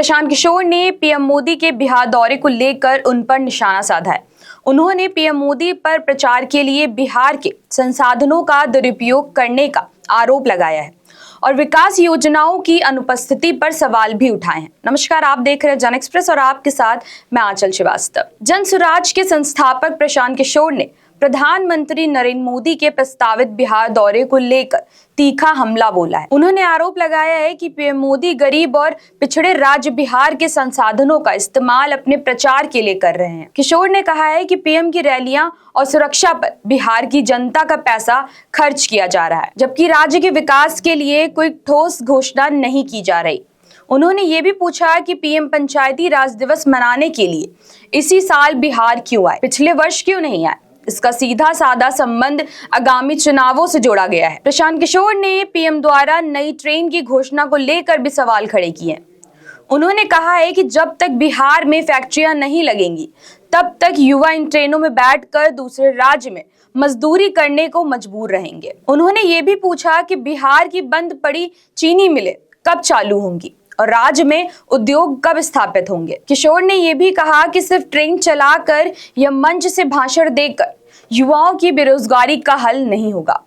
प्रशांत किशोर ने पीएम मोदी के बिहार दौरे को लेकर उन पर निशाना साधा है। उन्होंने पीएम मोदी पर प्रचार के लिए बिहार के संसाधनों का दुरुपयोग करने का आरोप लगाया है और विकास योजनाओं की अनुपस्थिति पर सवाल भी उठाए हैं। नमस्कार, आप देख रहे हैं जन एक्सप्रेस और आपके साथ मैं आंचल श्रीवास्तव। जन स्वराज के संस्थापक प्रशांत किशोर ने प्रधानमंत्री नरेंद्र मोदी के प्रस्तावित बिहार दौरे को लेकर तीखा हमला बोला है। उन्होंने आरोप लगाया है कि पीएम मोदी गरीब और पिछड़े राज्य बिहार के संसाधनों का इस्तेमाल अपने प्रचार के लिए कर रहे हैं। किशोर ने कहा है कि पीएम की रैलियां और सुरक्षा पर बिहार की जनता का पैसा खर्च किया जा रहा है, जबकि राज्य के विकास के लिए कोई ठोस घोषणा नहीं की जा रही। उन्होंने ये भी पूछा कि पीएम पंचायती राज दिवस मनाने के लिए इसी साल बिहार क्यों आए, पिछले वर्ष क्यों नहीं आए। इसका सीधा साधा संबंध आगामी चुनावों से जोड़ा गया है। प्रशांत किशोर ने पीएम द्वारा नई ट्रेन की घोषणा को लेकर भी सवाल खड़े किए। उन्होंने कहा है कि जब तक बिहार में फैक्ट्रियां नहीं लगेंगी तब तक युवा इन ट्रेनों में बैठकर दूसरे राज्य में मजदूरी करने को मजबूर रहेंगे। उन्होंने ये भी पूछा कि बिहार की बंद पड़ी चीनी मिलें कब चालू होंगी और राज्य में उद्योग कब स्थापित होंगे। किशोर ने यह भी कहा कि सिर्फ ट्रेन चलाकर या मंच से भाषण देकर युवाओं की बेरोजगारी का हल नहीं होगा।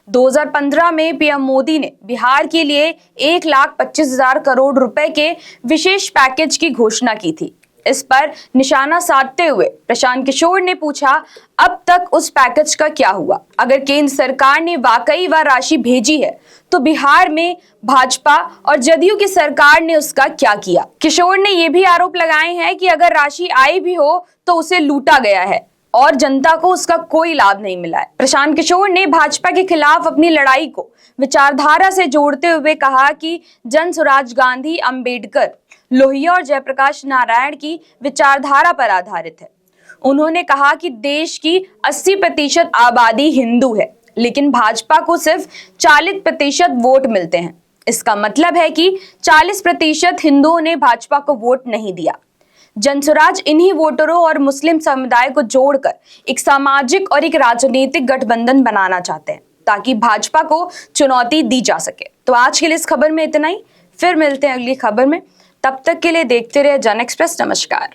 2015 में पीएम मोदी ने बिहार के लिए 1,25,000 करोड़ रुपए के विशेष पैकेज की घोषणा की थी। इस पर निशाना साधते हुए प्रशांत किशोर ने पूछा, अब तक उस पैकेज का क्या हुआ? अगर केंद्र सरकार ने वाकई वह राशि भेजी है तो बिहार में भाजपा और जदयू की सरकार ने उसका क्या किया? किशोर ने यह भी आरोप लगाए हैं कि अगर राशि आई भी हो तो उसे लूटा गया है और जनता को उसका कोई लाभ नहीं मिला है। प्रशांत किशोर ने भाजपा के खिलाफ अपनी लड़ाई को विचारधारा से जोड़ते हुए कहा कि जन स्वराज गांधी, अंबेडकर, लोहिया और जयप्रकाश नारायण की विचारधारा पर आधारित है। उन्होंने कहा कि देश की 80% आबादी हिंदू है, लेकिन भाजपा को सिर्फ 40% वोट मिलते हैं। इसका मतलब है कि 40% हिंदुओं ने भाजपा को वोट नहीं दिया। जन स्वराज इन्हीं वोटरों और मुस्लिम समुदाय को जोड़कर एक सामाजिक और एक राजनीतिक गठबंधन बनाना चाहते हैं ताकि भाजपा को चुनौती दी जा सके। तो आज के लिए इस खबर में इतना ही, फिर मिलते हैं अगली खबर में। तब तक के लिए देखते रहे जन एक्सप्रेस। नमस्कार।